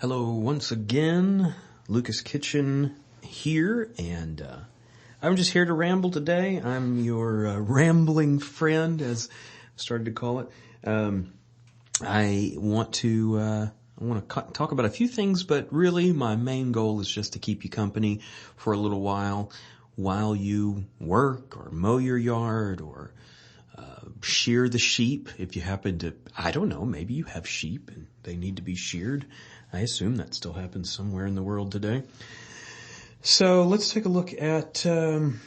Hello once again, Lucas Kitchen here, and I'm just here to ramble today. I'm your rambling friend, as I started to call it. I want to talk about a few things, but really my main goal is just to keep you company for a little while you work or mow your yard or shear the sheep. If you happen to, I don't know, maybe you have sheep and they need to be sheared. I assume that still happens somewhere in the world today. So let's take a look at today's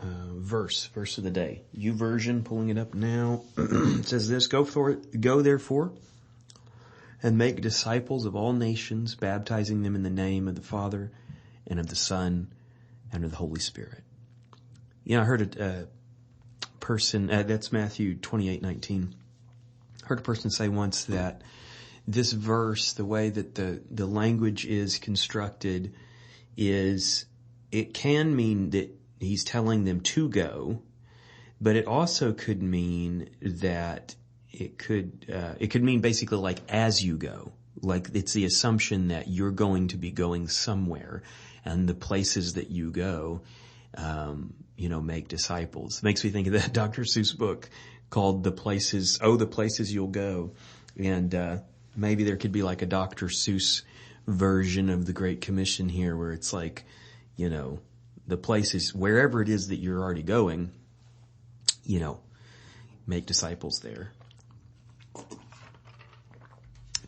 verse of the day. YouVersion, pulling it up now. It says this: Go therefore and make disciples of all nations, baptizing them in the name of the Father and of the Son and of the Holy Spirit. You know, I heard a person, that's Matthew 28:19. I heard a person say once that this verse, the way that the language is constructed, is it can mean that he's telling them to go, but it also could mean that it could mean basically like as you go. Like it's the assumption that you're going to be going somewhere, and the places that you go, make disciples. It makes me think of that Dr. Seuss book called The Places You'll Go. And maybe there could be like a Dr. Seuss version of the Great Commission here, where it's like, the places, wherever it is that you're already going, make disciples there.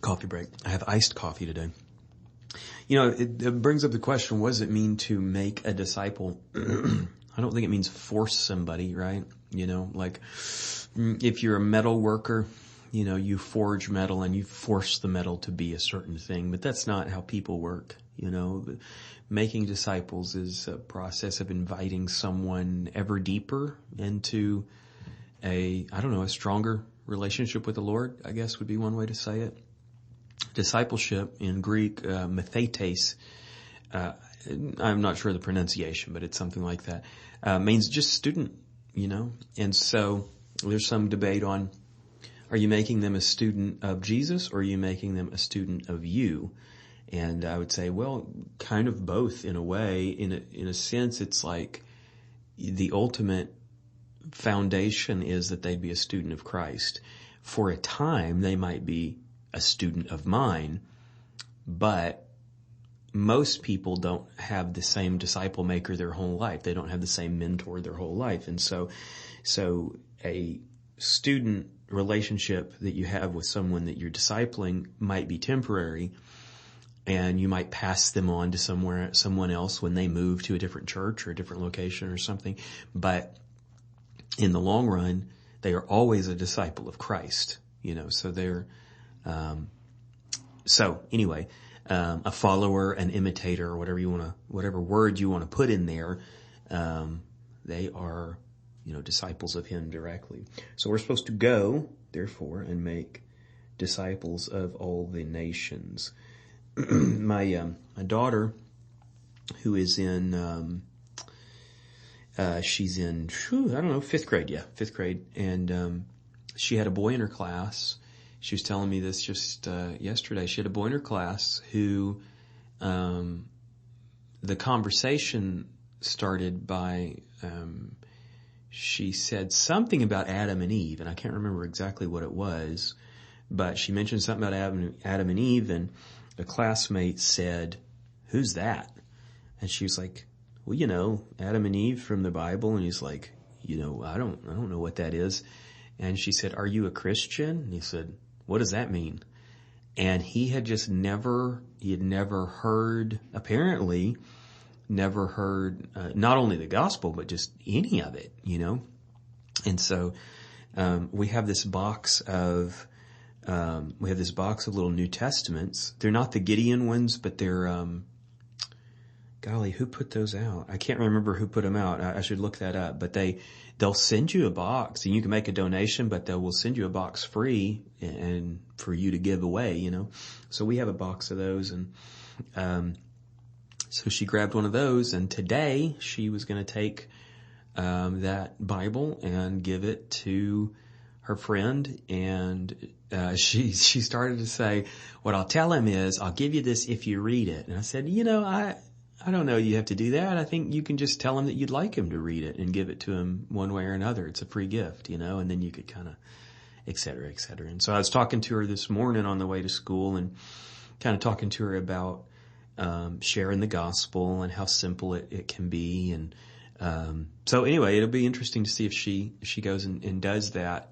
Coffee break. I have iced coffee today. It brings up the question, what does it mean to make a disciple? I don't think it means force somebody, right? Like if you're a metal worker, you forge metal and you force the metal to be a certain thing, but that's not how people work. Making disciples is a process of inviting someone ever deeper into a stronger relationship with the Lord, I guess would be one way to say it. Discipleship in Greek, mathetes, I'm not sure of the pronunciation, but it's something like that, means just student, and so there's some debate on, are you making them a student of Jesus or are you making them a student of you? And I would say, well, kind of both in a way. In a sense, it's like the ultimate foundation is that they'd be a student of Christ. For a time, they might be a student of mine, but most people don't have the same disciple maker their whole life. They don't have the same mentor their whole life. And so a student relationship that you have with someone that you're discipling might be temporary, and you might pass them on to someone else when they move to a different church or a different location or something. But in the long run, they are always a disciple of Christ, so they're, a follower, an imitator, or whatever word you want to put in there, they are, disciples of Him directly. So we're supposed to go, therefore, and make disciples of all the nations. My daughter, who is in, she's in, fifth grade, and she had a boy in her class. She was telling me this just yesterday. She had a boy in her class who the conversation started by, she said something about Adam and Eve, and I can't remember exactly what it was, but she mentioned something about Adam and Eve, and a classmate said, "Who's that?" And she was like, "Well, Adam and Eve from the Bible." And he's like, I don't know what that is. And she said, "Are you a Christian?" And he said, "What does that mean?" And he had never heard, apparently, not only the gospel, but just any of it, And so, we have this box of little New Testaments. They're not the Gideon ones, but they're, golly, who put those out? I can't remember who put them out. I should look that up. But they'll send you a box, and you can make a donation, but they will send you a box free and for you to give away, So we have a box of those, and so she grabbed one of those, and today she was going to take that Bible and give it to her friend, and she started to say, what I'll tell him is, I'll give you this if you read it. And I said, I don't know you have to do that. I think you can just tell him that you'd like him to read it and give it to him one way or another. It's a free gift, and then you could kind of, et cetera, et cetera. And so I was talking to her this morning on the way to school and kind of talking to her about sharing the gospel and how simple it can be. And so anyway, it'll be interesting to see if she goes and does that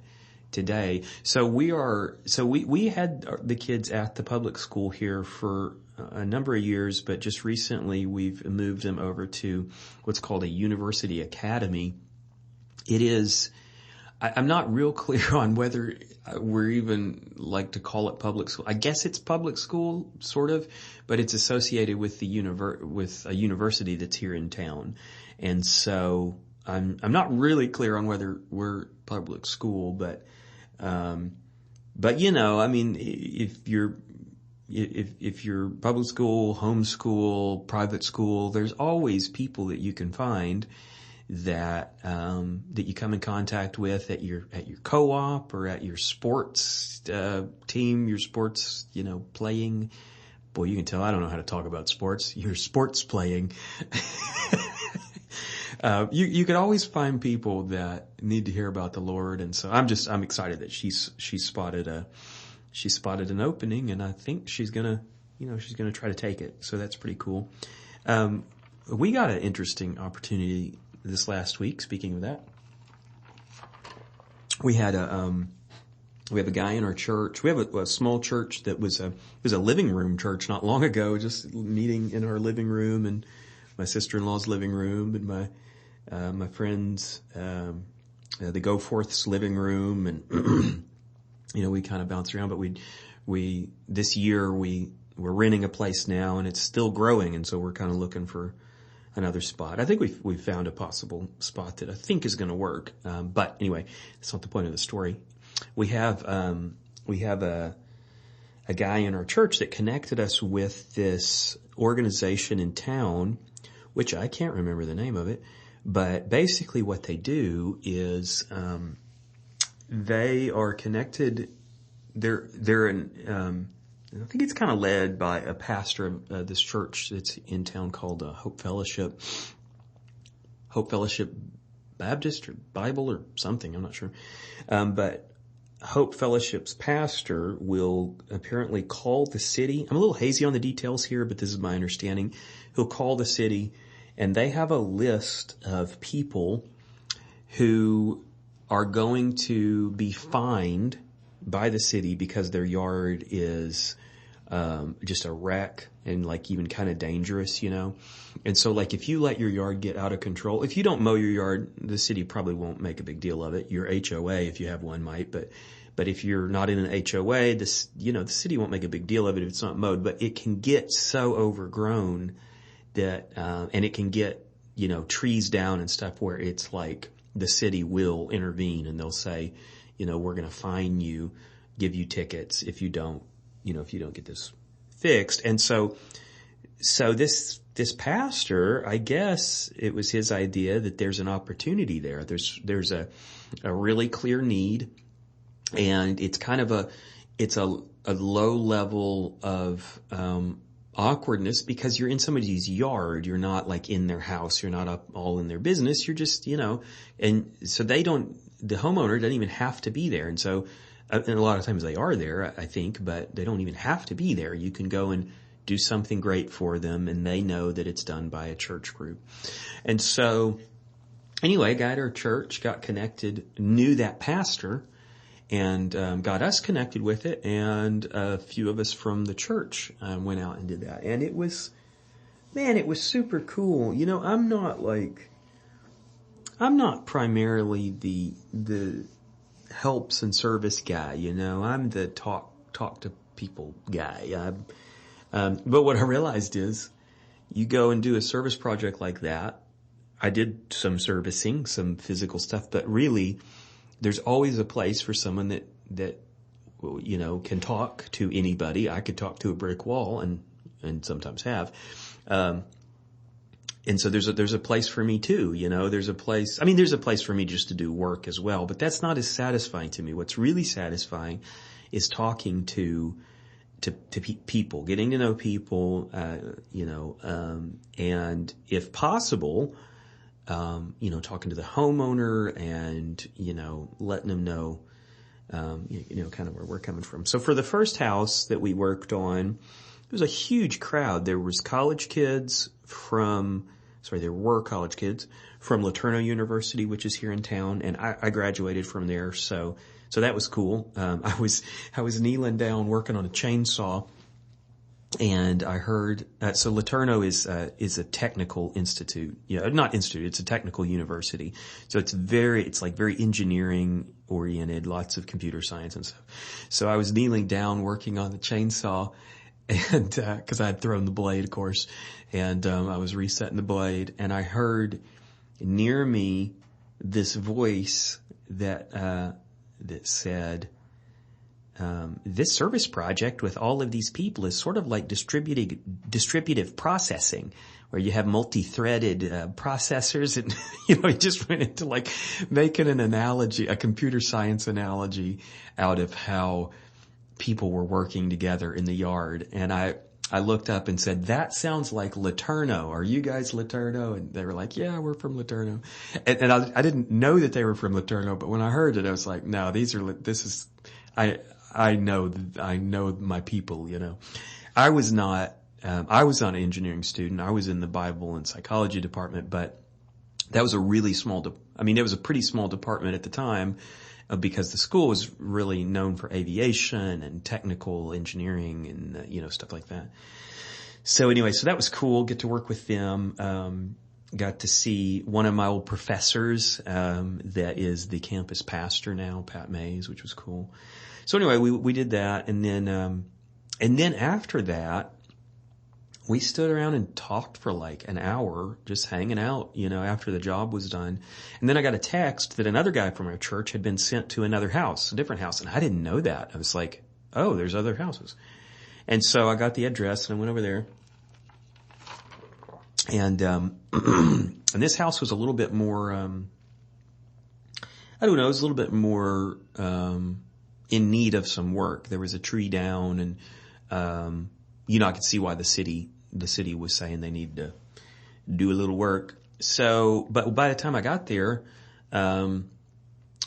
today. So we had the kids at the public school here for a number of years, but just recently we've moved them over to what's called a university academy. It is, I'm not real clear on whether we're even like to call it public school. I guess it's public school, sort of, but it's associated with with a university that's here in town. And so I'm not really clear on whether we're public school, but if you're public school, homeschool, private school, there's always people that you can find that you come in contact with at your co-op or at your sports team, your sports, playing. Boy, you can tell I don't know how to talk about sports. Your sports playing. You can always find people that need to hear about the Lord. And so I'm excited that she spotted an opening, and I think she's gonna try to take it. So that's pretty cool. We got an interesting opportunity this last week. Speaking of that, we have a guy in our church. We have a small church that was a living room church not long ago, just meeting in our living room and my sister-in-law's living room and my friends, the Go Forth's living room, and we kind of bounce around. But we this year we're renting a place now, and it's still growing, and so we're kind of looking for another spot. I think we've found a possible spot that I think is going to work. But anyway, that's not the point of the story. We have a guy in our church that connected us with this organization in town, which I can't remember the name of it, but basically what they do is they are connected. They're in. I think it's kind of led by a pastor of this church that's in town called Hope Fellowship Baptist or Bible or something. I'm not sure. But Hope Fellowship's pastor will apparently call the city. I'm a little hazy on the details here, but this is my understanding. He'll call the city, and they have a list of people who are going to be fined by the city because their yard is just a wreck and like even kind of dangerous, And so like if you let your yard get out of control, if you don't mow your yard, the city probably won't make a big deal of it. Your HOA, if you have one, might, but if you're not in an HOA, the city won't make a big deal of it if it's not mowed. But it can get so overgrown that and it can get trees down and stuff where it's like the city will intervene and they'll say, we're going to fine you, give you tickets if you don't get this fixed. And so this pastor, I guess it was his idea that there's an opportunity there. There's a really clear need, and it's kind of a low level of awkwardness because you're in somebody's yard. You're not like in their house. You're not up all in their business. You're just, and so the homeowner doesn't even have to be there. And so, and a lot of times they are there, I think, but they don't even have to be there. You can go and do something great for them, and they know that it's done by a church group. And so anyway, a guy at our church got connected, knew that pastor, and got us connected with it, and a few of us from the church went out and did that. And it was super cool. I'm not primarily the helps and service guy, I'm the talk to people guy. But what I realized is you go and do a service project like that. I did some servicing, some physical stuff, but really there's always a place for someone that can talk to anybody. I could talk to a brick wall and sometimes have. And so there's a place for me too, there's a place for me just to do work as well, but that's not as satisfying to me. What's really satisfying is talking to people, getting to know people, and if possible, talking to the homeowner and, letting them know, kind of where we're coming from. So for the first house that we worked on, there was a huge crowd. There were college kids from LeTourneau University, which is here in town, and I graduated from there. So that was cool. I was kneeling down working on a chainsaw, and I heard, so LeTourneau is a technical institute. Not institute, it's a technical university. So it's very engineering oriented, lots of computer science and stuff. So I was kneeling down working on the chainsaw, and, cause I had thrown the blade, of course, and, I was resetting the blade, and I heard near me this voice that said, this service project with all of these people is sort of like distributive processing, where you have multi-threaded processors, and he just went into like making an analogy, a computer science analogy out of how people were working together in the yard. And I looked up and said, that sounds like LeTourneau. Are you guys LeTourneau? And they were like, yeah, we're from LeTourneau. And I didn't know that they were from LeTourneau, but when I heard it, I was like, no, I know my people, I was not an engineering student. I was in the Bible and psychology department, but that was it was a pretty small department at the time, because the school was really known for aviation and technical engineering and, stuff like that. So anyway, so that was cool. Get to work with them. Got to see one of my old professors, that is the campus pastor now, Pat Mays, which was cool. So anyway, we did that. And then after that, we stood around and talked for like an hour, just hanging out, after the job was done. And then I got a text that another guy from our church had been sent to another house, a different house. And I didn't know that. I was like, oh, there's other houses. And so I got the address and I went over there. And, and this house was a little bit more, it was a little bit more, in need of some work. There was a tree down, and, I could see why the city was saying they need to do a little work. So, but by the time I got there,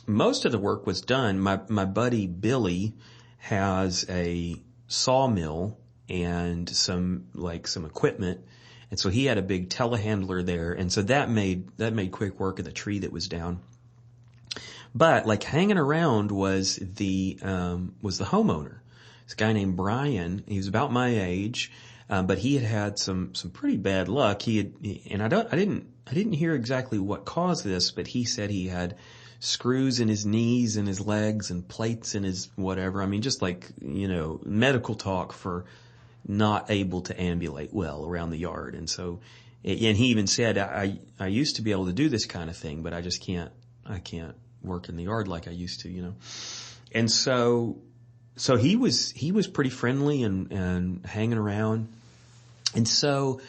most of the work was done. My buddy Billy has a sawmill and some equipment. And so he had a big telehandler there. And so that made quick work of the tree that was down. But like hanging around was the homeowner. This guy named Brian. He was about my age, but he had some pretty bad luck. I didn't hear exactly what caused this, but he said he had screws in his knees and his legs and plates in his whatever. I mean, just like, medical talk for not able to ambulate well around the yard. And so, and he even said, I used to be able to do this kind of thing, but I can't work in the yard like I used to, And so he was pretty friendly and hanging around. And so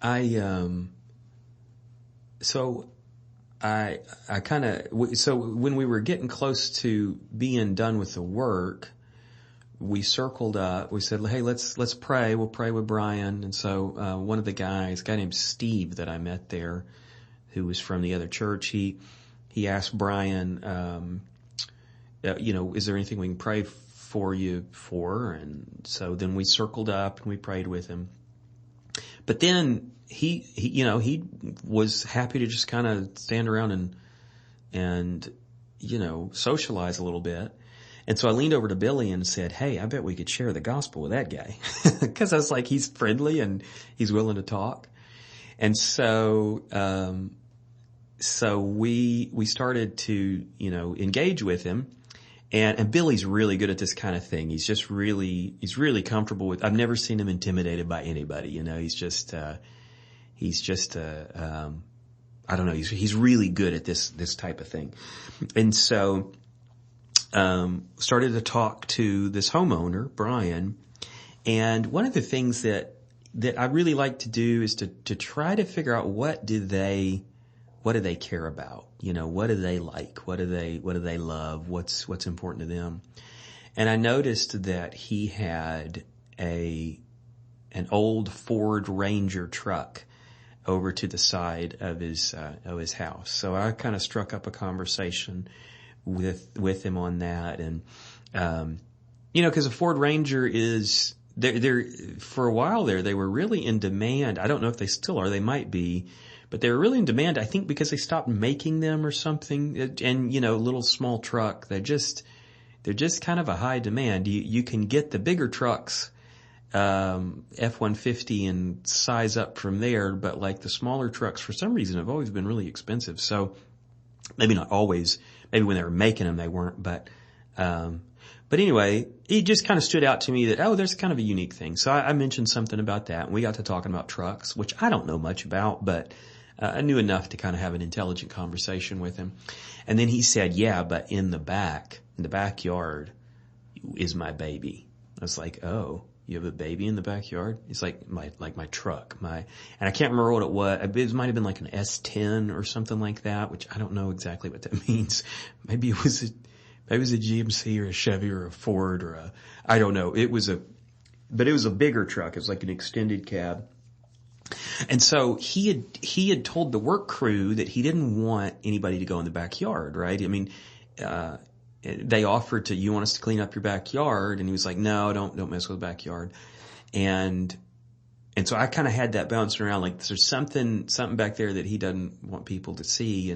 when we were getting close to being done with the work, we circled up. We said, hey, let's pray. We'll pray with Brian. And so, one of the guys, a guy named Steve that I met there, who was from the other church, he asked Brian, is there anything we can pray for you for? And so then we circled up and we prayed with him. But then he was happy to just kind of stand around and socialize a little bit. And so I leaned over to Billy and said, hey, I bet we could share the gospel with that guy. Cause I was like, he's friendly and he's willing to talk. And so we started to, engage with him. And Billy's really good at this kind of thing. He's really comfortable with, I've never seen him intimidated by anybody. He's just I don't know. He's really good at this type of thing. And so, started to talk to this homeowner, Brian. And one of the things that that I really like to do is to try to figure out what do they care about? What do they like? What do they love? What's important to them? And I noticed that he had an old Ford Ranger truck over to the side of his house. So I kind of struck up a conversation with him on that. And, cause a Ford Ranger is, they're for a while there, they were really in demand. I don't know if they still are, they might be, but they were really in demand, I think, because they stopped making them or something. And, little small truck, they're just kind of a high demand. You can get the bigger trucks, F-150 and size up from there, but like the smaller trucks for some reason have always been really expensive. So maybe not always, maybe when they were making them they weren't, but anyway, it just kind of stood out to me that, there's kind of a unique thing. So I mentioned something about that, and we got to talking about trucks, which I don't know much about, but I knew enough to kind of have an intelligent conversation with him. And then he said, yeah, but in the backyard is my baby. I was like, oh, you have a baby in the backyard? It's like my truck, and I can't remember what it was. It might have been like an S10 or something like that, which I don't know exactly what that means. Maybe it was a GMC or a Chevy or a Ford or I don't know. But it was a bigger truck. It was like an extended cab. And so he had told the work crew that he didn't want anybody to go in the backyard, right? I mean, they offered you want us to clean up your backyard? And he was like, no, don't mess with the backyard. And so I kind of had that bouncing around, like there's something back there that he doesn't want people to see.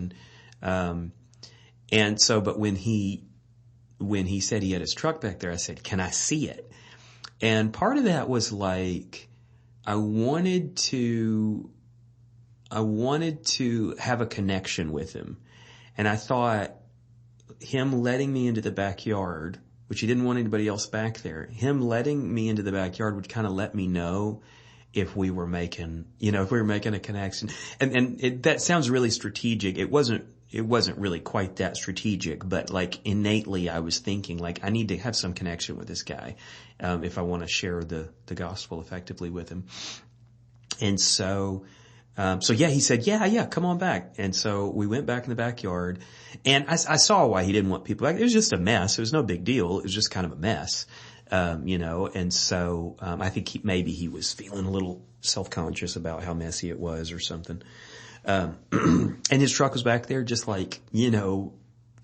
And so, but when he said he had his truck back there, I said, can I see it? And part of that was like, I wanted to have a connection with him. And I thought, him letting me into the backyard, which he didn't want anybody else back there, him letting me into the backyard would kind of let me know if we were making a connection. And that sounds really strategic. It wasn't really quite that strategic, but like innately I was thinking like I need to have some connection with this guy, if I want to share the gospel effectively with him. And so yeah, he said, yeah, come on back. And so we went back in the backyard, and I saw why he didn't want people back. It was just a mess. It was no big deal. It was just kind of a mess, and so, I think maybe he was feeling a little self-conscious about how messy it was or something. And his truck was back there just like,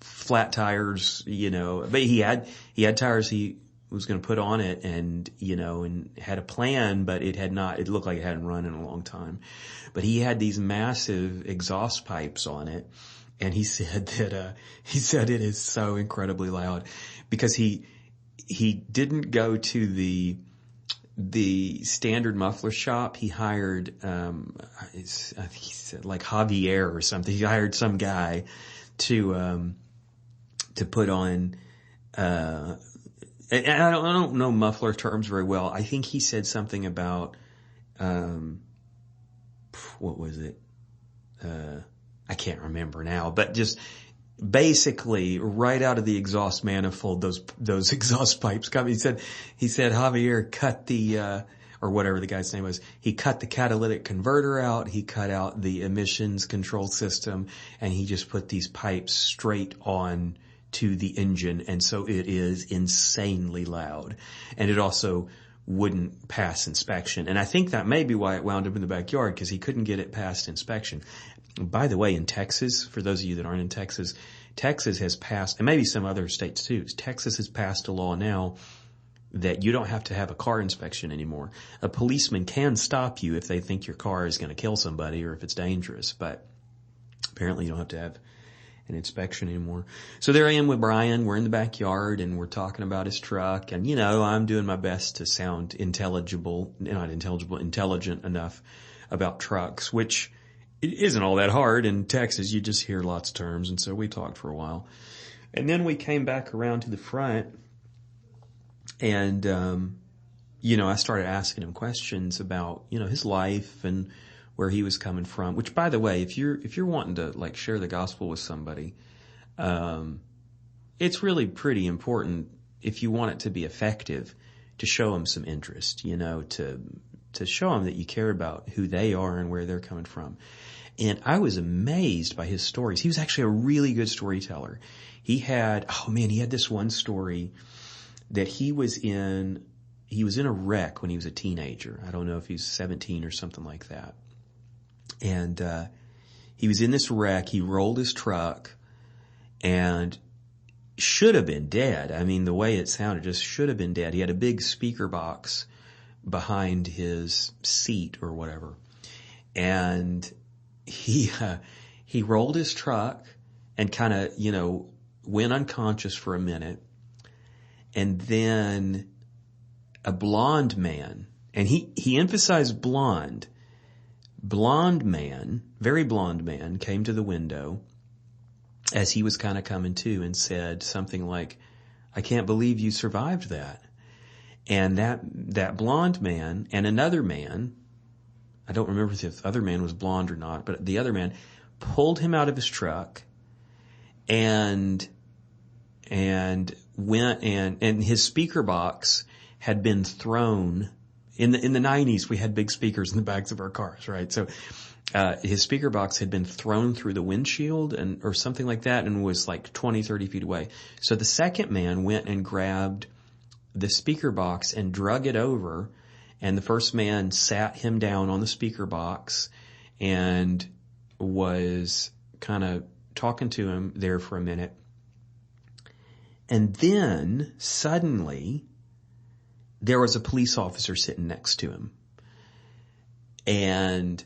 flat tires, but he had tires he was going to put on it, and had a plan, but it looked like it hadn't run in a long time. But he had these massive exhaust pipes on it, and he said it is so incredibly loud because he didn't go to the standard muffler shop. He hired, I think he said like Javier or something. He hired some guy to put on, and I don't know muffler terms very well. I think he said something about, what was it? I can't remember now, but just basically right out of the exhaust manifold, those exhaust pipes come. He said Javier cut or whatever the guy's name was, he cut the catalytic converter out, he cut out the emissions control system, and he just put these pipes straight on to the engine. And so it is insanely loud. And it also wouldn't pass inspection. And I think that may be why it wound up in the backyard, because he couldn't get it past inspection. By the way, in Texas, for those of you that aren't in Texas, Texas has passed, and maybe some other states too, Texas has passed a law now that you don't have to have a car inspection anymore. A policeman can stop you if they think your car is going to kill somebody or if it's dangerous, but apparently you don't have to have an inspection anymore. So there I am with Brian. We're in the backyard and we're talking about his truck, and I'm doing my best to sound intelligent enough about trucks, which it isn't all that hard. In Texas, you just hear lots of terms, and so we talked for a while. And then we came back around to the front, and I started asking him questions about, his life and where he was coming from, which, by the way, if you're wanting to like share the gospel with somebody, it's really pretty important, if you want it to be effective, to show them some interest, to to show them that you care about who they are and where they're coming from. And I was amazed by his stories. He was actually a really good storyteller. He had this one story that he was in a wreck when he was a teenager. I don't know if he was 17 or something like that. And, he was in this wreck. He rolled his truck and should have been dead. I mean, the way it sounded, just should have been dead. He had a big speaker box behind his seat or whatever. And he rolled his truck and kind of, went unconscious for a minute. And then a blonde man, and he emphasized blonde man, very blonde man, came to the window as he was kind of coming to and said something like, "I can't believe you survived that." And that blonde man and another man, I don't remember if the other man was blonde or not, but the other man pulled him out of his truck and went and his speaker box had been thrown. In the 90s, we had big speakers in the backs of our cars, right? So, his speaker box had been thrown through the windshield or something like that and was like 20, 30 feet away. So the second man went and grabbed the speaker box and drug it over, and the first man sat him down on the speaker box and was kind of talking to him there for a minute. And then suddenly there was a police officer sitting next to him. And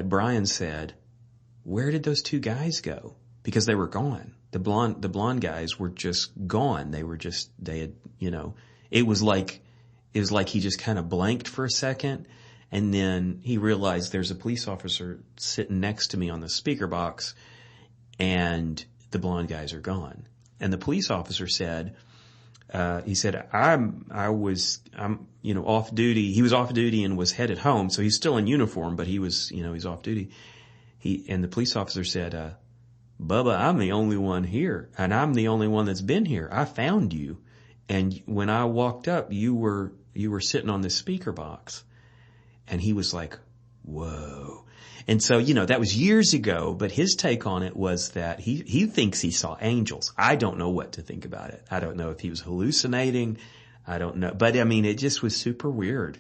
Brian said, "Where did those two guys go?" Because they were gone. The blonde guys were just gone. It was like he just kind of blanked for a second. And then he realized there's a police officer sitting next to me on the speaker box and the blonde guys are gone. And the police officer said, he said, I'm off duty. He was off duty and was headed home. So he's still in uniform, but he's off duty. And the police officer said, "Bubba, I'm the only one here and I'm the only one that's been here. I found you. And when I walked up, you were sitting on this speaker box." And he was like, "Whoa." And so, that was years ago, but his take on it was that he thinks he saw angels. I don't know what to think about it. I don't know if he was hallucinating. I don't know. But I mean, it just was super weird,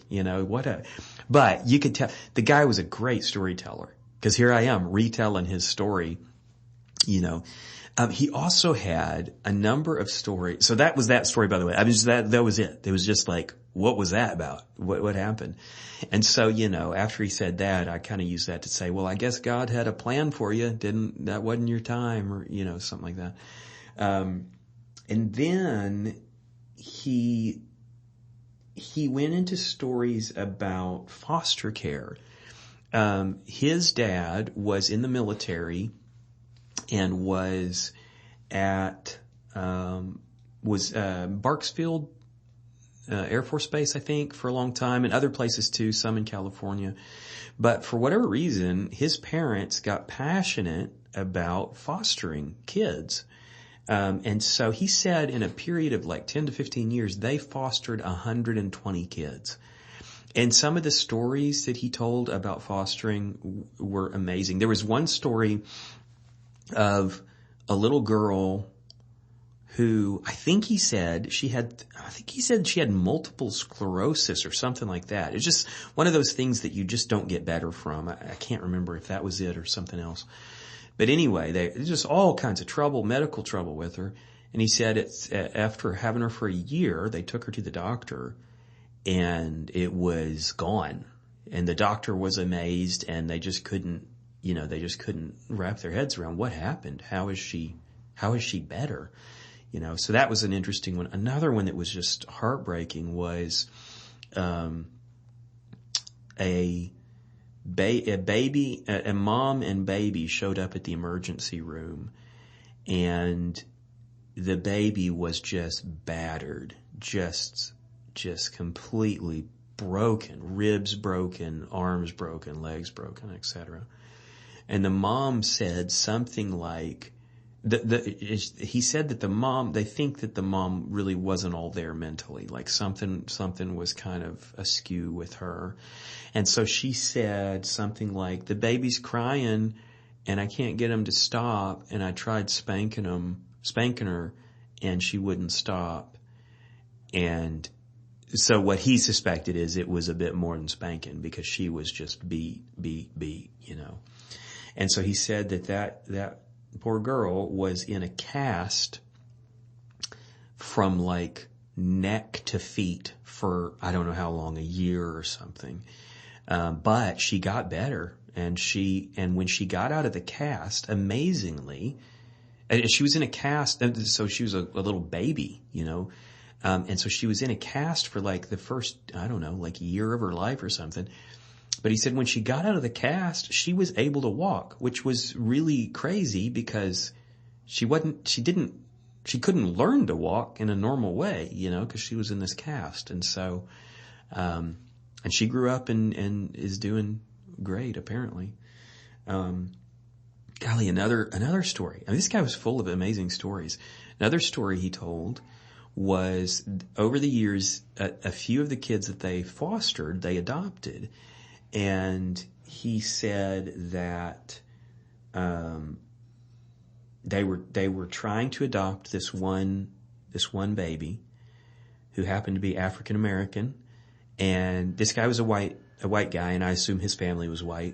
but you could tell the guy was a great storyteller, because here I am retelling his story, He also had a number of stories. So that was that story, by the way. I mean, that was it. It was just like, what was that about? What happened? And so, after he said that, I kind of used that to say, well, I guess God had a plan for you. That wasn't your time, or, something like that. And then he went into stories about foster care. His dad was in the military and was at Barksfield Air Force Base, I think, for a long time, and other places too, some in California. But for whatever reason, his parents got passionate about fostering kids. And so he said in a period of like 10 to 15 years, they fostered 120 kids. And some of the stories that he told about fostering were amazing. There was one story of a little girl who I think he said she had multiple sclerosis or something like that. It's just one of those things that you just don't get better from. I can't remember if that was it or something else. But anyway, there's just all kinds of trouble, medical trouble with her. And he said it's after having her for a year, they took her to the doctor and it was gone. And the doctor was amazed, and they just couldn't wrap their heads around what happened. How is she better? So that was an interesting one. Another one that was just heartbreaking was, a mom and baby showed up at the emergency room, and the baby was just battered, just completely broken, ribs broken, arms broken, legs broken, etc. And the mom said something like, he said that they think that the mom really wasn't all there mentally, like something was kind of askew with her. And so she said something like, the baby's crying and I can't get him to stop, and I tried spanking her, and she wouldn't stop. And so what he suspected is it was a bit more than spanking, because she was just beat, you know. And so he said that poor girl was in a cast from like neck to feet for I don't know how long, a year or something. But she got better, and when she got out of the cast, amazingly, and she was in a cast, so she was a little baby, you know. And so she was in a cast for like the first, I don't know, like year of her life or something. But he said when she got out of the cast, she was able to walk, which was really crazy, because she couldn't learn to walk in a normal way, you know, because she was in this cast. And so, and she grew up and is doing great, apparently. Golly, another story. I mean, this guy was full of amazing stories. Another story he told was, over the years, a few of the kids that they fostered, they adopted. And he said that they were trying to adopt this one baby who happened to be African American, and this guy was a white guy, and I assume his family was white.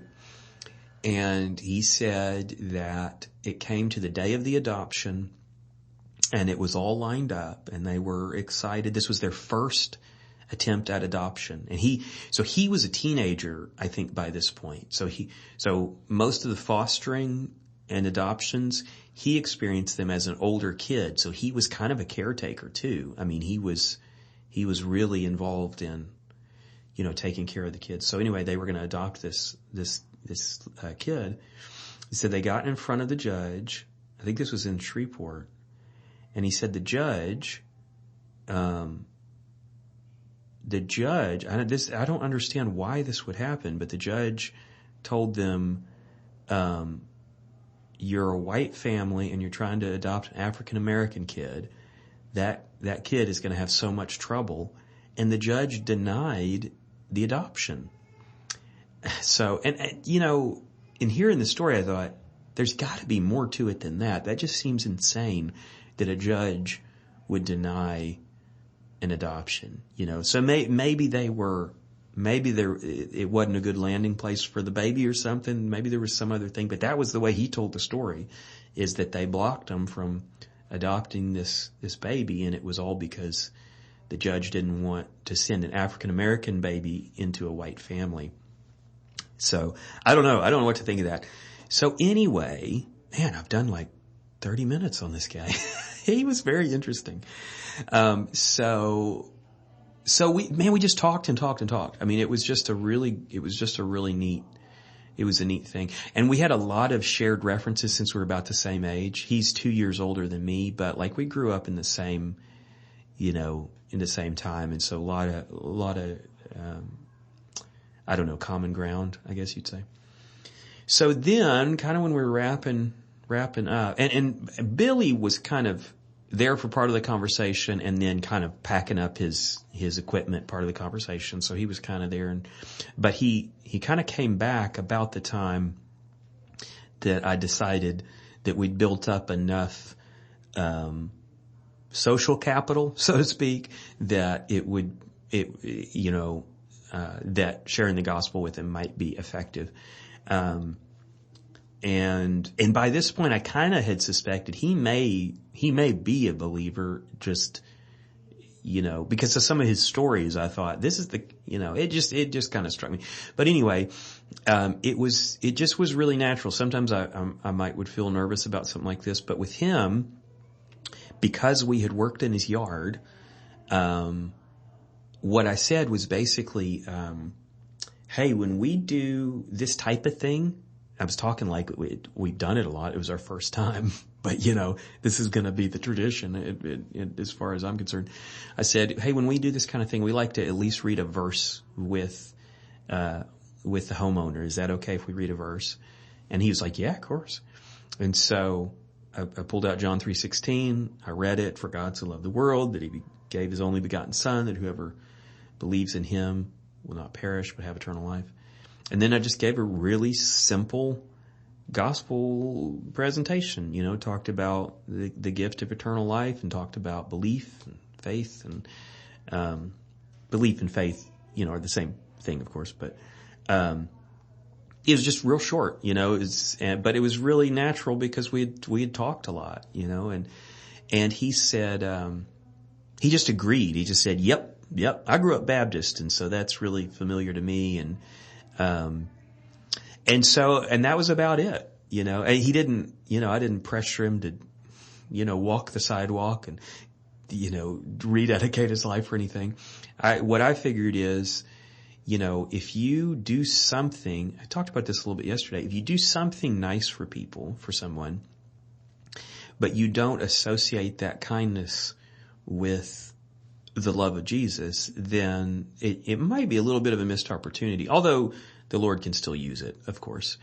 And he said that it came to the day of the adoption, and it was all lined up, and they were excited. This was their first attempt at adoption. And he was a teenager, I think, by this point. So most of the fostering and adoptions, he experienced them as an older kid. So he was kind of a caretaker too. I mean, he was really involved in, you know, taking care of the kids. So anyway, they were going to adopt this kid. So they got in front of the judge. I think this was in Shreveport. And he said the judge, I don't understand why this would happen, but the judge told them, you're a white family and you're trying to adopt an African American kid. That kid is going to have so much trouble. And the judge denied the adoption. So, and you know, in hearing the story, I thought, there's got to be more to it than that. That just seems insane that a judge would deny an adoption, you know. So maybe it wasn't a good landing place for the baby or something. Maybe there was some other thing, but that was the way he told the story, is that they blocked him from adopting this baby, and it was all because the judge didn't want to send an African American baby into a white family. So I don't know what to think of that. So anyway, man, I've done like 30 minutes on this guy. He was very interesting. So we just talked and talked and talked. I mean, it was a neat thing. And we had a lot of shared references since we're about the same age. He's 2 years older than me, but like we grew up in the same, you know, in the same time. And so a lot of, I don't know, common ground, I guess you'd say. So then kind of when we were wrapping up, and Billy was kind of there for part of the conversation and then kind of packing up his equipment part of the conversation. So he was kind of there, but he kind of came back about the time that I decided that we'd built up enough, social capital, so to speak, that that sharing the gospel with him might be effective. And by this point I kind of had suspected he may be a believer, just, you know, because of some of his stories. I thought this is it just kind of struck me. But anyway, it just was really natural. Sometimes I would feel nervous about something like this, but with him, because we had worked in his yard, what I said was basically, hey, when we do this type of thing, I was talking like we'd done it a lot. It was our first time, but you know, this is going to be the tradition as far as I'm concerned. I said, hey, when we do this kind of thing, we like to at least read a verse with the homeowner. Is that okay if we read a verse? And he was like, yeah, of course. And so, I pulled out John 3:16. I read it. For God so loved the world that he gave his only begotten son, that whoever believes in him will not perish but have eternal life. And then I just gave a really simple gospel presentation, talked about the gift of eternal life and talked about belief and faith, and belief and faith, are the same thing, of course, but it was just real short, but it was really natural because we had talked a lot, and he said, he just agreed. He just said, yep, I grew up Baptist, and so that's really familiar to me, and that was about it, And he didn't, I didn't pressure him to, walk the sidewalk and, rededicate his life or anything. What I figured is, if you do something, I talked about this a little bit yesterday, if you do something nice for people, for someone, but you don't associate that kindness with the love of Jesus, then it might be a little bit of a missed opportunity, although the Lord can still use it, of course.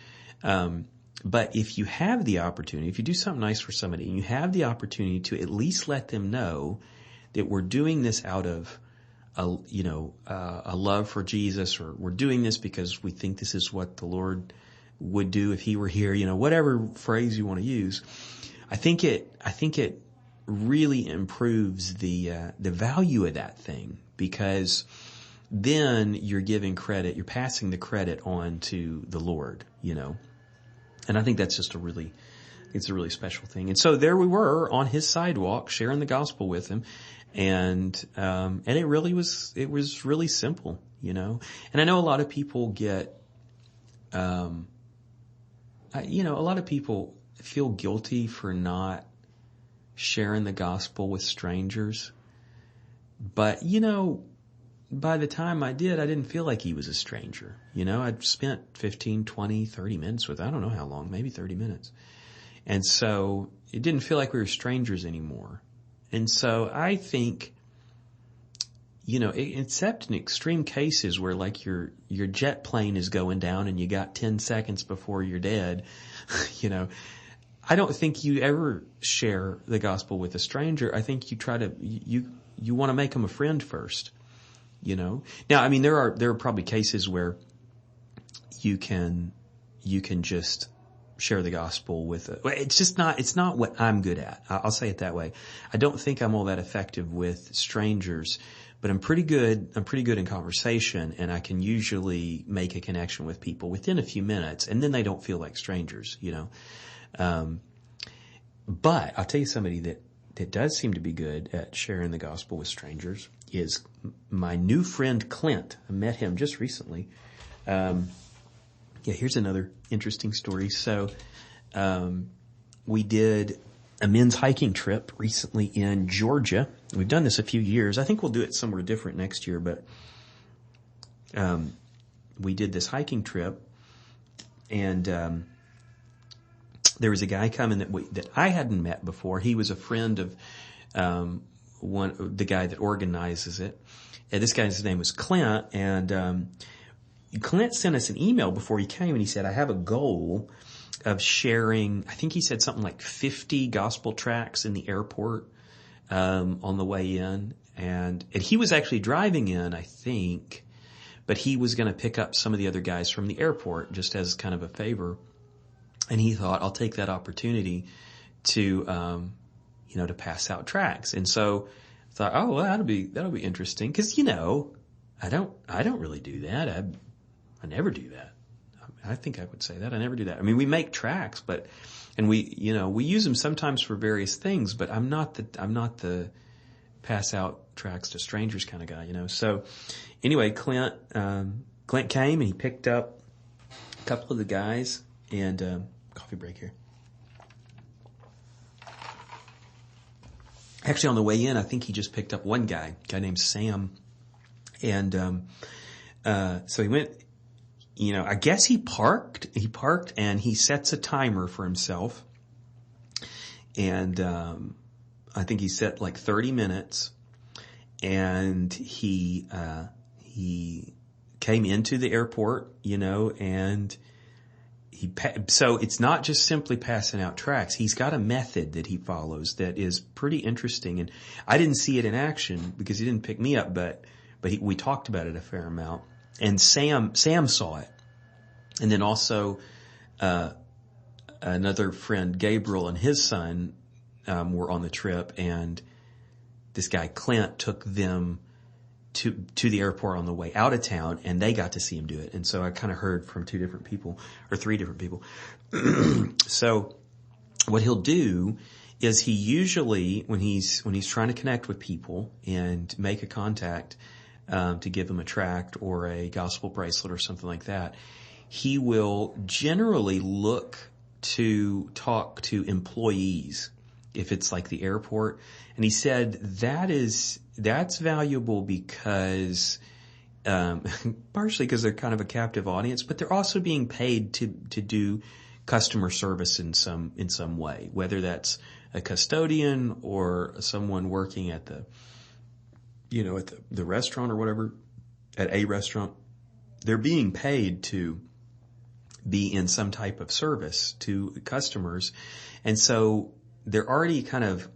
But if you have the opportunity, if you do something nice for somebody and you have the opportunity to at least let them know that we're doing this out of a love for Jesus, or we're doing this because we think this is what the Lord would do if he were here, whatever phrase you want to use. I think it really improves the value of that thing, because then you're giving credit, you're passing the credit on to the Lord, And I think that's just it's a really special thing. And so there we were on his sidewalk sharing the gospel with him. And it was really simple, And I know a lot of people get, a lot of people feel guilty for not sharing the gospel with strangers. But, by the time I did, I didn't feel like he was a stranger. I'd spent 15, 20, 30 minutes with, I don't know how long, maybe 30 minutes. And so it didn't feel like we were strangers anymore. And so I think, except in extreme cases where like your jet plane is going down and you got 10 seconds before you're dead, I don't think you ever share the gospel with a stranger. I think you try to, you want to make them a friend first, Now, I mean, there are probably cases where you can just share the gospel with it's not what I'm good at. I'll say it that way. I don't think I'm all that effective with strangers, but I'm pretty good in conversation, and I can usually make a connection with people within a few minutes, and then they don't feel like strangers, But I'll tell you somebody that does seem to be good at sharing the gospel with strangers is my new friend Clint. I met him just recently. Here's another interesting story. So, we did a men's hiking trip recently in Georgia. We've done this a few years. I think we'll do it somewhere different next year, but, we did this hiking trip, and, there was a guy coming that I hadn't met before. He was a friend of, the guy that organizes it. And this guy's name was Clint, and, Clint sent us an email before he came, and he said, I have a goal of sharing, I think he said something like 50 gospel tracts in the airport, on the way in. And he was actually driving in, I think, but he was going to pick up some of the other guys from the airport just as kind of a favor. And he thought, I'll take that opportunity to, to pass out tracts. And so I thought, oh, well, that'll be interesting. Cause, I don't really do that. I never do that. I think I would say that. I never do that. I mean, we make tracts, and we use them sometimes for various things, but I'm not the pass out tracts to strangers kind of guy, So anyway, Clint came and he picked up a couple of the guys, and, coffee break here. Actually, on the way in, I think he just picked up one guy, a guy named Sam. And, so he went, I guess he parked and he sets a timer for himself. And, I think he set like 30 minutes, and he came into the airport, and so it's not just simply passing out tracts. He's got a method that he follows that is pretty interesting. And I didn't see it in action because he didn't pick me up, but we talked about it a fair amount. And Sam saw it. And then also, another friend, Gabriel, and his son, were on the trip, and this guy, Clint, took them to the airport on the way out of town, and they got to see him do it. And so I kind of heard from 3 different people. So what he'll do is he usually, when he's trying to connect with people and make a contact, to give them a tract or a gospel bracelet or something like that, he will generally look to talk to employees if it's like the airport. And he said that's valuable because, partially because they're kind of a captive audience, but they're also being paid to do customer service in some way, whether that's a custodian or someone working at the restaurant or whatever, at a restaurant. They're being paid to be in some type of service to customers. And so they're already kind of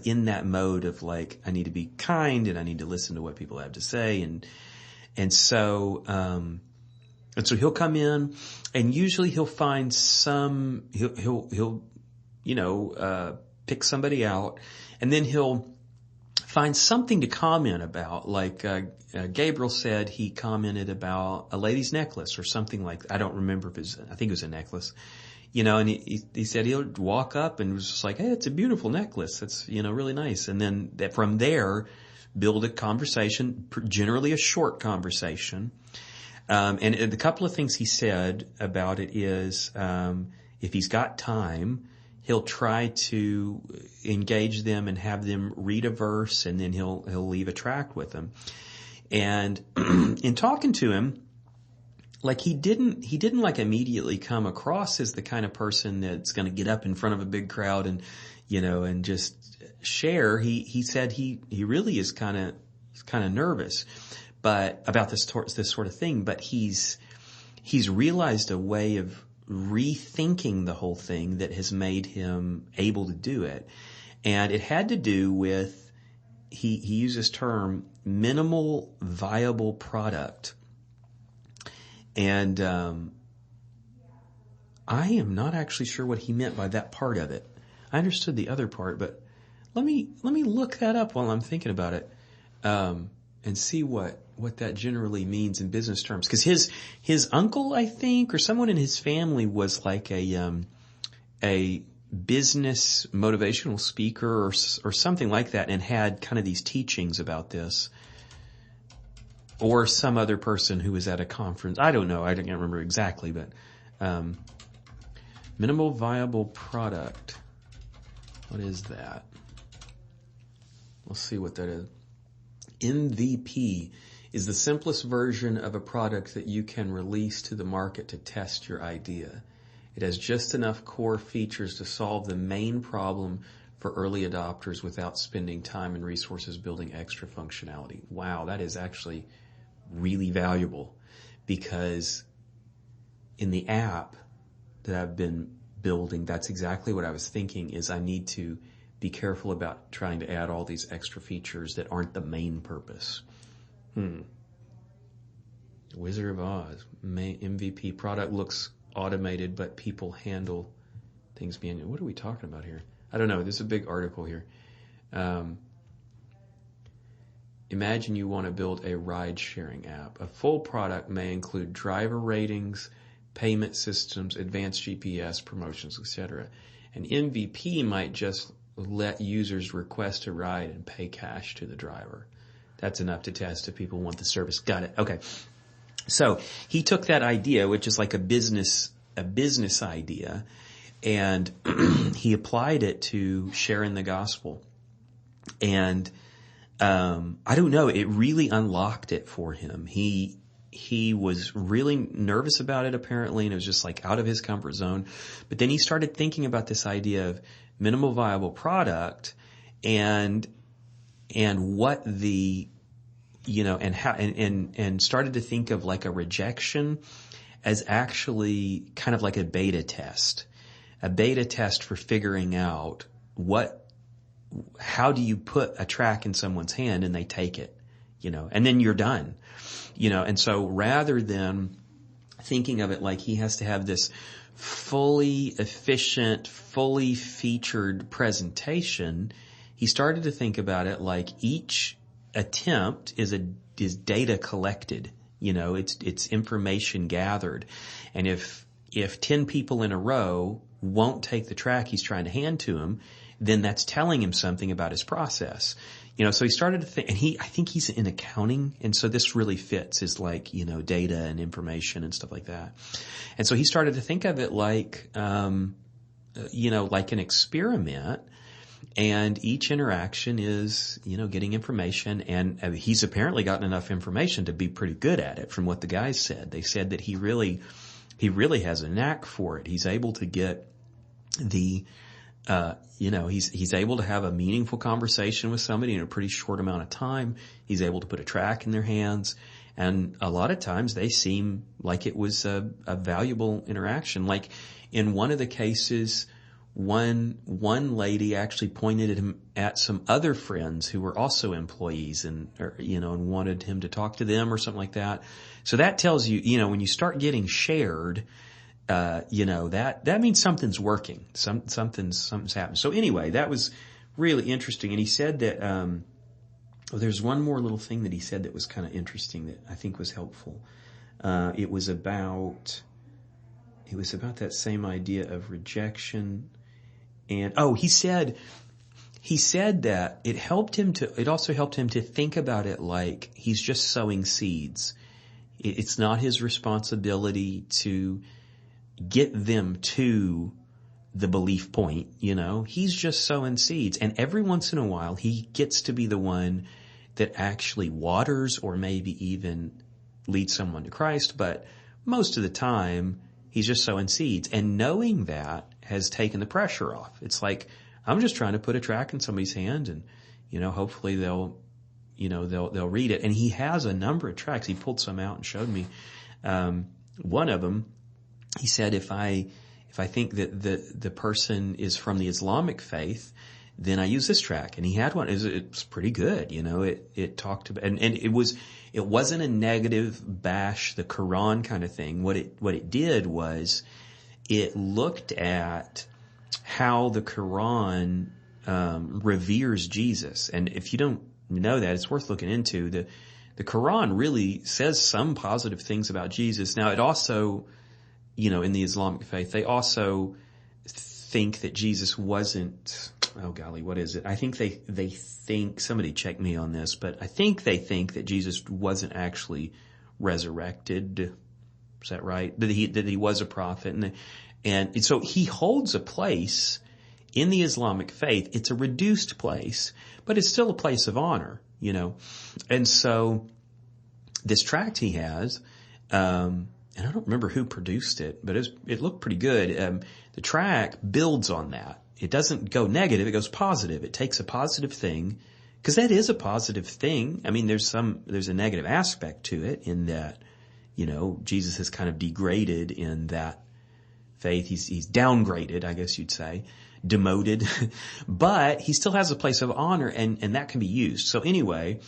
in that mode of like, I need to be kind and I need to listen to what people have to say. And so he'll come in, and usually he'll find he'll pick somebody out, and then he'll find something to comment about. Like, Gabriel said he commented about a lady's necklace or something like, I don't remember if I think it was a necklace. And he said he'll walk up and was just like, hey, it's a beautiful necklace. It's, really nice. And then from there, build a conversation, generally a short conversation. And a couple of things he said about it is, if he's got time, he'll try to engage them and have them read a verse, and then he'll leave a tract with them. And in talking to him, like he didn't like immediately come across as the kind of person that's going to get up in front of a big crowd and, and just share. He said he really is kind of nervous, but about this sort of thing, but he's realized a way of rethinking the whole thing that has made him able to do it. And it had to do with, he used this term, minimal viable product. And I am not actually sure what he meant by that part of it. I understood the other part, but let me look that up while I'm thinking about it, and see what that generally means in business terms. Because his uncle, I think, or someone in his family was like a business motivational speaker or something like that, and had kind of these teachings about this. Or some other person who was at a conference. I don't know. I can't remember exactly, but minimal viable product. What is that? We'll see what that is. MVP is the simplest version of a product that you can release to the market to test your idea. It has just enough core features to solve the main problem for early adopters without spending time and resources building extra functionality. Wow, that is actually really valuable, because in the app that I've been building, that's exactly what I was thinking, is I need to be careful about trying to add all these extra features that aren't the main purpose. Wizard of Oz, MVP product looks automated, but people handle things manually. What are we talking about here? I don't know. There's a big article here. Imagine you want to build a ride-sharing app. A full product may include driver ratings, payment systems, advanced GPS, promotions, etc. An MVP might just let users request a ride and pay cash to the driver. That's enough to test if people want the service. Got it. Okay. So he took that idea, which is like a business idea, and he applied it to sharing the gospel. And I don't know, it really unlocked it for him. He was really nervous about it apparently, and it was just like out of his comfort zone. But then he started thinking about this idea of minimal viable product and what the, and how, and started to think of like a rejection as actually kind of like a beta test for figuring out how do you put a track in someone's hand and they take it, and then you're done, and so rather than thinking of it like he has to have this fully efficient, fully featured presentation, he started to think about it like each attempt is data collected. It's information gathered. And if 10 people in a row won't take the track he's trying to hand to him, then that's telling him something about his process. So he started to think, and I think he's in accounting, and so this really fits his data and information and stuff like that. And so he started to think of it like, like an experiment, and each interaction is, getting information, and he's apparently gotten enough information to be pretty good at it from what the guys said. They said that he really has a knack for it. He's able to get he's able to have a meaningful conversation with somebody in a pretty short amount of time. He's able to put a track in their hands. And a lot of times they seem like it was a valuable interaction. Like in one of the cases, one lady actually pointed at him at some other friends who were also employees and wanted him to talk to them or something like that. So that tells you, when you start getting shared, that means something's working. Something's happening. So anyway, that was really interesting. And he said that, there's one more little thing that he said that was kind of interesting that I think was helpful. It was about that same idea of rejection. And, he said that it also helped him to think about it like he's just sowing seeds. It's not his responsibility to get them to the belief point, he's just sowing seeds. And every once in a while he gets to be the one that actually waters or maybe even leads someone to Christ. But most of the time he's just sowing seeds, and knowing that has taken the pressure off. It's like, I'm just trying to put a track in somebody's hand and, hopefully they'll read it. And he has a number of tracks. He pulled some out and showed me. One of them, he said, if I think that the person is from the Islamic faith, then I use this track. And he had one. It's pretty good. It talked about, and it wasn't a negative bash the Quran kind of thing. What it did was it looked at how the Quran, reveres Jesus. And if you don't know that, it's worth looking into. The Quran really says some positive things about Jesus. Now it also, in the Islamic faith, they also think that Jesus wasn't, oh golly, what is it? I think they think, somebody check me on this, but I think they think that Jesus wasn't actually resurrected. Is that right? That he was a prophet. And so he holds a place in the Islamic faith. It's a reduced place, but it's still a place of honor, And so this tract he has, and I don't remember who produced it, but it looked pretty good. The track builds on that. It doesn't go negative, it goes positive. It takes a positive thing, because that is a positive thing. I mean, there's a negative aspect to it in that, Jesus has kind of degraded in that faith. He's downgraded, I guess you'd say, demoted, but he still has a place of honor, and that can be used. So anyway,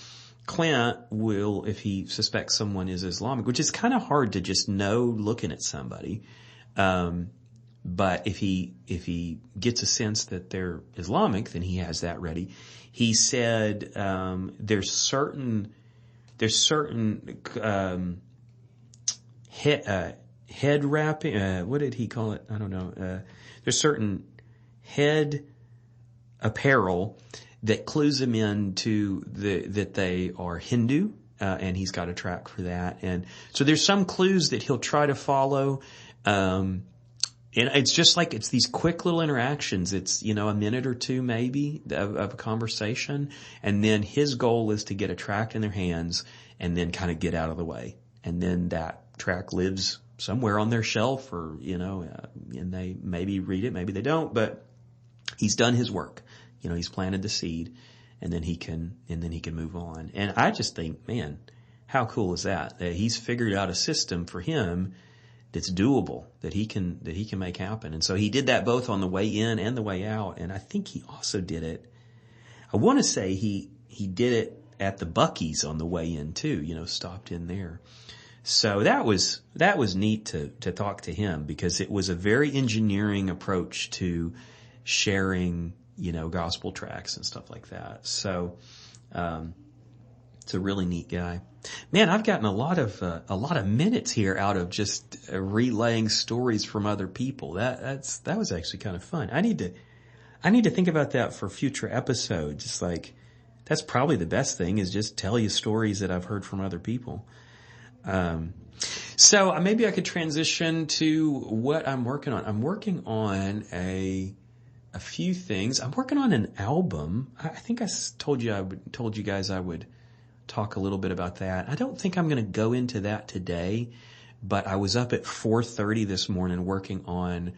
Clint will, if he suspects someone is Islamic, which is kind of hard to just know looking at somebody, but if he gets a sense that they're Islamic, then he has that ready. He said there's certain head wrapping. What did he call it? I don't know. There's certain head apparel that clues him into that they are Hindu, and he's got a track for that. And so there's some clues that he'll try to follow. And it's just like, it's these quick little interactions. It's, a minute or two maybe of a conversation. And then his goal is to get a tract in their hands and then kind of get out of the way. And then that tract lives somewhere on their shelf, or, and they maybe read it, maybe they don't, but he's done his work. He's planted the seed, and then he can move on. And I just think, man, how cool is that? That he's figured out a system for him that's doable, that he can make happen. And so he did that both on the way in and the way out. And I think he also did it, I want to say he did it at the Buc-ee's on the way in too, stopped in there. So that was neat to talk to him, because it was a very engineering approach to sharing, gospel tracts and stuff like that. So, it's a really neat guy. Man, I've gotten a lot of minutes here out of just relaying stories from other people. That was actually kind of fun. I need to think about that for future episodes. It's like, that's probably the best thing, is just tell you stories that I've heard from other people. So maybe I could transition to what I'm working on. I'm working on a few things. I'm working on an album. I think I told you guys I would talk a little bit about that. I don't think I'm going to go into that today, but I was up at 4:30 this morning working on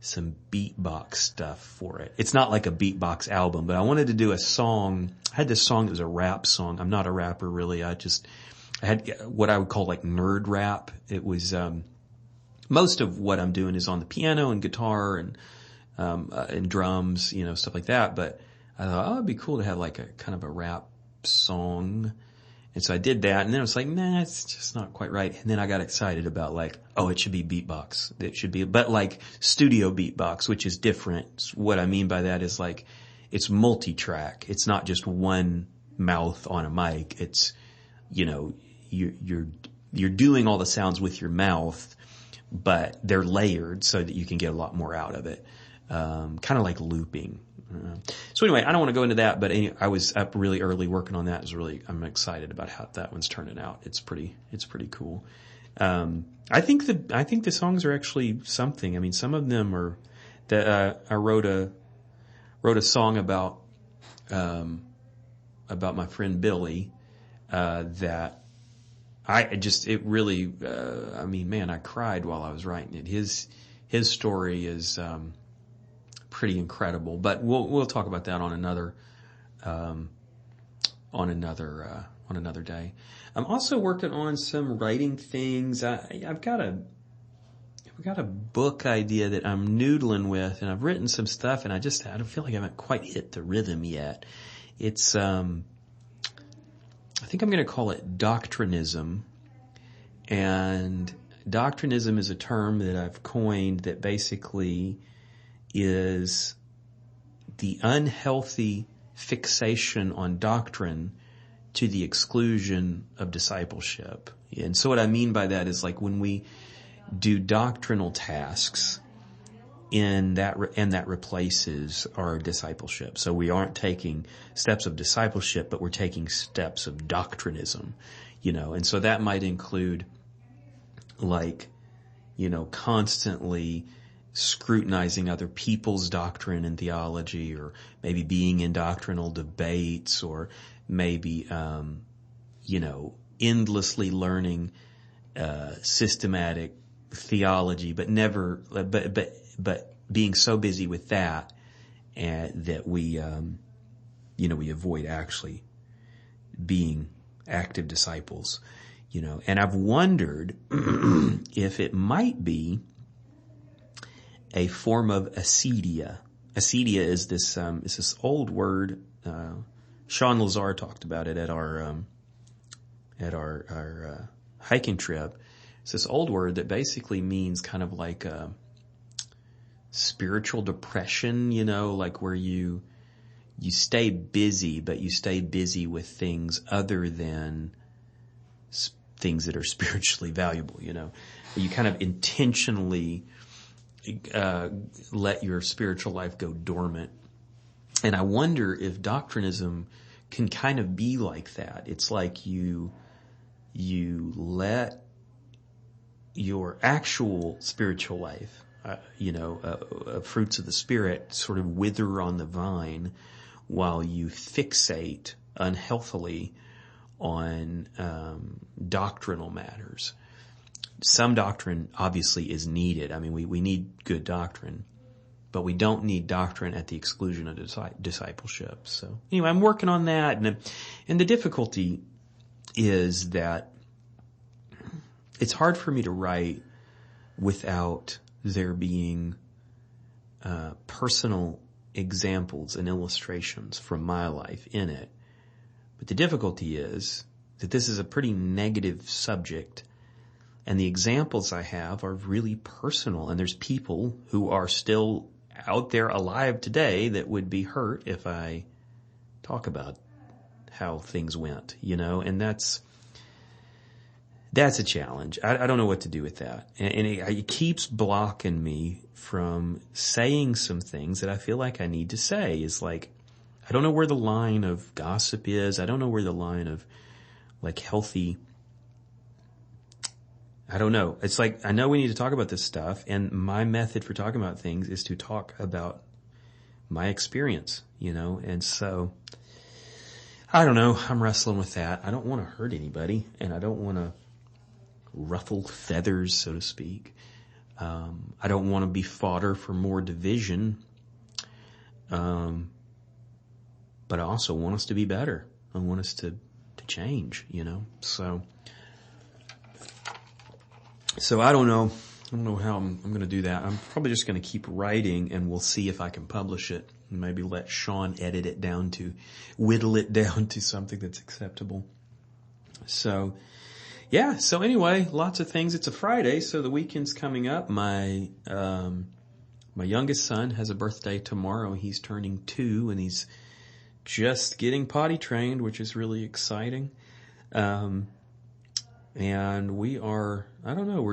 some beatbox stuff for it. It's not like a beatbox album, but I wanted to do a song. I had this song that was a rap song. I'm not a rapper really. I had what I would call like nerd rap. It was, most of what I'm doing is on the piano and guitar and drums, stuff like that. But I thought, it'd be cool to have like a kind of a rap song. And so I did that, and then I was like, nah, it's just not quite right. And then I got excited about like, it should be beatbox. It should be, but like studio beatbox, which is different. What I mean by that is like, it's multi-track. It's not just one mouth on a mic. It's, you're doing all the sounds with your mouth, but they're layered so that you can get a lot more out of it. Kind of like looping. So anyway, I don't want to go into that, but I was up really early working on that. I'm excited about how that one's turning out. It's pretty cool. I think the songs are actually something. I mean, some of them are that, I wrote a song about my friend Billy, that I cried while I was writing it. His story is, pretty incredible, but we'll talk about that on another day. I'm also working on some writing things. I've got a book idea that I'm noodling with, and I've written some stuff, and I don't feel like I haven't quite hit the rhythm yet. It's I think I'm going to call it doctrinism, and doctrinism is a term that I've coined that basically is the unhealthy fixation on doctrine to the exclusion of discipleship. And so what I mean by that is like when we do doctrinal tasks and that replaces our discipleship. So we aren't taking steps of discipleship, but we're taking steps of doctrinism, and so that might include like, constantly scrutinizing other people's doctrine and theology, or maybe being in doctrinal debates, or maybe, endlessly learning, systematic theology, but being so busy with that, that we avoid actually being active disciples, and I've wondered if it might be a form of acedia. Acedia is this old word. Sean Lazar talked about it at our hiking trip. It's this old word that basically means kind of like a spiritual depression, like where you stay busy, but you stay busy with things other than things that are spiritually valuable, You kind of intentionally let your spiritual life go dormant. And I wonder if doctrinism can kind of be like that. It's like you let your actual spiritual life, fruits of the Spirit sort of wither on the vine while you fixate unhealthily on doctrinal matters. Some doctrine obviously is needed. I mean, we need good doctrine, but we don't need doctrine at the exclusion of discipleship. So anyway, I'm working on that. And the difficulty is that it's hard for me to write without there being personal examples and illustrations from my life in it. But the difficulty is that this is a pretty negative subject, and the examples I have are really personal, and there's people who are still out there alive today that would be hurt if I talk about how things went, and that's a challenge. I don't know what to do with that. And it keeps blocking me from saying some things that I feel like I need to say. It's like, I don't know where the line of gossip is. I don't know where the line of like healthy, I don't know. It's like, I know we need to talk about this stuff, and my method for talking about things is to talk about my experience, and so I don't know. I'm wrestling with that. I don't want to hurt anybody, and I don't want to ruffle feathers, so to speak. I don't want to be fodder for more division. But I also want us to be better. I want us to change, So I don't know. I don't know how I'm going to do that. I'm probably just going to keep writing, and we'll see if I can publish it, and maybe let Sean whittle it down to something that's acceptable. So, yeah. So anyway, lots of things. It's a Friday, so the weekend's coming up. My youngest son has a birthday tomorrow. He's turning 2, and he's just getting potty trained, which is really exciting. And we are, I don't know,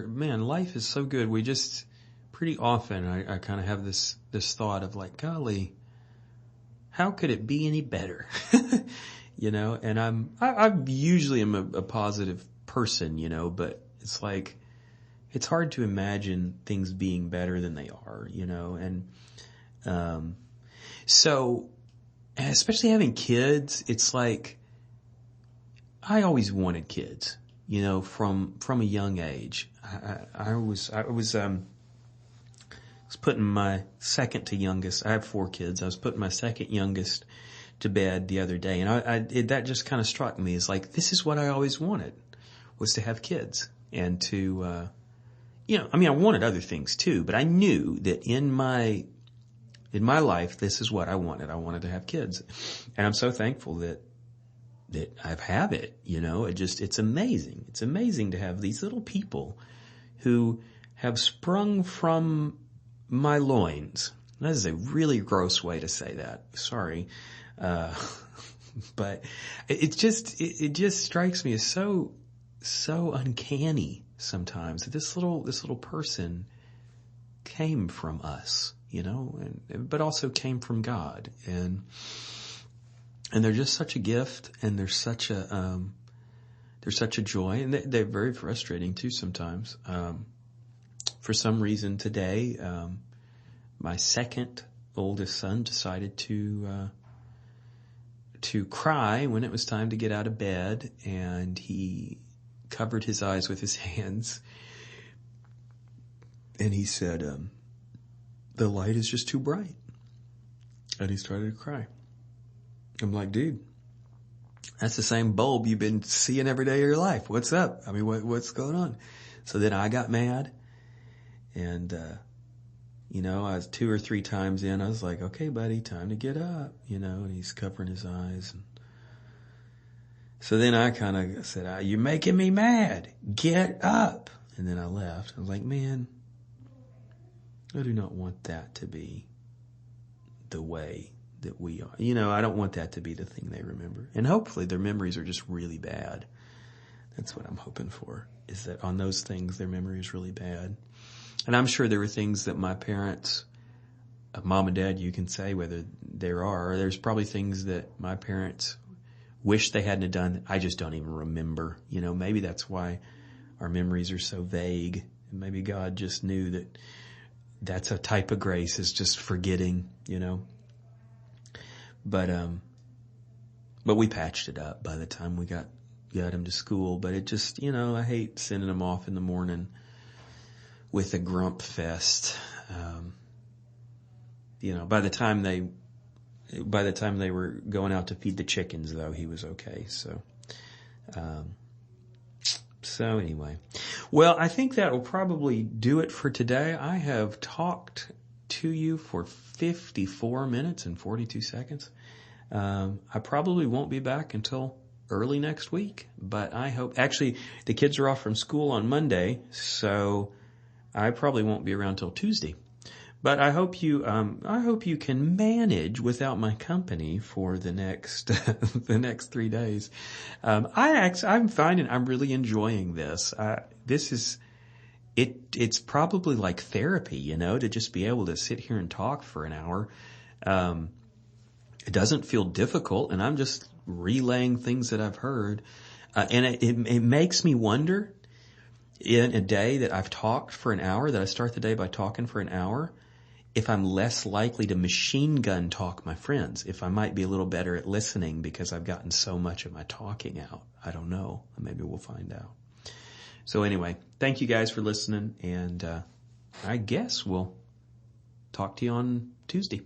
man, life is so good. We just, pretty often, I kind of have this thought of like, golly, how could it be any better? And I usually am a positive person, but it's like, it's hard to imagine things being better than they are, and, so, especially having kids, it's like, I always wanted kids, from a young age. I was putting my second to youngest. I have 4 kids. I was putting my second youngest to bed the other day, and that just kind of struck me as like, this is what I always wanted, was to have kids, and to, I wanted other things too, but I knew that in my life, this is what I wanted. I wanted to have kids, and I'm so thankful that I have it, it's amazing. It's amazing to have these little people who have sprung from my loins. That is a really gross way to say that. Sorry. But it just strikes me as so uncanny sometimes that this little person came from us, but also came from God. And they're just such a gift, and they're such a joy, and they're very frustrating too sometimes. For some reason today, my second oldest son decided to cry when it was time to get out of bed, and he covered his eyes with his hands, and he said, the light is just too bright. And he started to cry. I'm like, dude, that's the same bulb you've been seeing every day of your life. What's up? I mean, what's going on? So then I got mad, and, I was 2 or 3 times in. I was like, okay, buddy, time to get up, and he's covering his eyes. And so then I kind of said, you're making me mad. Get up. And then I left. I was like, man, I do not want that to be the way that we are. I don't want that to be the thing they remember. And hopefully their memories are just really bad. That's what I'm hoping for, is that on those things, their memory is really bad. And I'm sure there were things that my parents, mom and dad, you can say whether there's probably things that my parents wish they hadn't have done. I just don't even remember. Maybe that's why our memories are so vague. And maybe God just knew that that's a type of grace, is just forgetting, But we patched it up by the time we got him to school. But it just, I hate sending him off in the morning with a grump fest. By the time they were going out to feed the chickens, though, he was okay. So anyway, Well, I think that will probably do it for today. I have talked to you for 54 minutes and 42 seconds. I probably won't be back until early next week, but I hope, actually, the kids are off from school on Monday, so I probably won't be around till Tuesday. But I hope you can manage without my company for the next, the next 3 days. I'm finding I'm really enjoying this. It's probably like therapy, to just be able to sit here and talk for an hour. It doesn't feel difficult, and I'm just relaying things that I've heard. And it makes me wonder, in a day that I've talked for an hour, that I start the day by talking for an hour, if I'm less likely to machine gun talk my friends, if I might be a little better at listening because I've gotten so much of my talking out. I don't know. Maybe we'll find out. So anyway, thank you guys for listening, and I guess we'll talk to you on Tuesday.